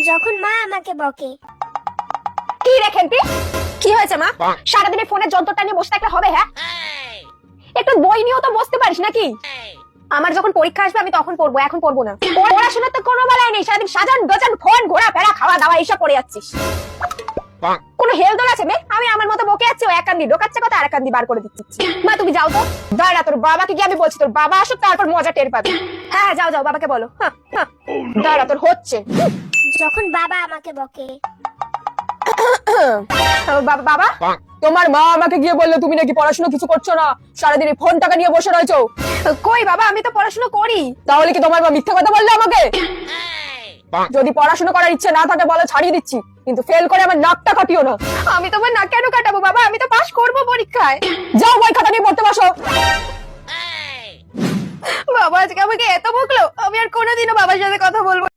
যখন মা আমাকে বকে। কি রে খেলতি, কি হয়েছে মা? সারাদিনে ফোনের যন্ত্রটা নিয়ে বসে থাকলে হবে? হ্যাঁ, একটু বই নিয়েও তো বসতে পারিস নাকি? আমার যখন পরীক্ষা আসবে আমি তখন পড়বো, এখন পড়বো না। পড়াশোনার তো কোনো বেলায় নেই, সারাদিন সাজান গোজান ফোন ঘোরাফেরা খাওয়া দাওয়া এইসব পড়ে যাচ্ছিস। কোনো হেলদোল আছে বে? আমি আমার মতো বকে যাচ্ছি, ও এক কান দিয়ে ঢোকাচ্ছে কথা আর এক কান দিয়ে বার করে দিচ্ছি। মা তুমি যাও তো, দাঁড়া তোর বাবাকে গিয়ে আমি বলছি, তোর বাবা আসুক তারপর মজা টের পাবে। হ্যাঁ যাও যাও, বাবাকে বলো। দাঁড়া তোর হচ্ছে। যখন বাবা আমাকে বকে। বাবা, তোমার মা আমাকে গিয়ে বললো তুমি নাকি পড়াশোনা কিছু করছো না, সারাদিন ফোন টাকা নিয়ে বসে রয়েছো। কই বাবা, আমি তো পড়াশোনা করি। তাহলে কি তোমার মা মিথ্যা কথা বললে আমাকে? যদি পড়াশোনা করার ইচ্ছে না থাকে বলো, ছাড়িয়ে দিচ্ছি, কিন্তু ফেল করে আমার নাকটা কাটিও না। আমি তোমার নাক কেন কাটাবো বাবা, আমি তো পাস করবো পরীক্ষায়। যাও বই খাতা নিয়ে পড়তে বসো। বাবা আজকে আমাকে এত বকলো, আমি আর কোনোদিনও বাবার সাথে কথা বলবো।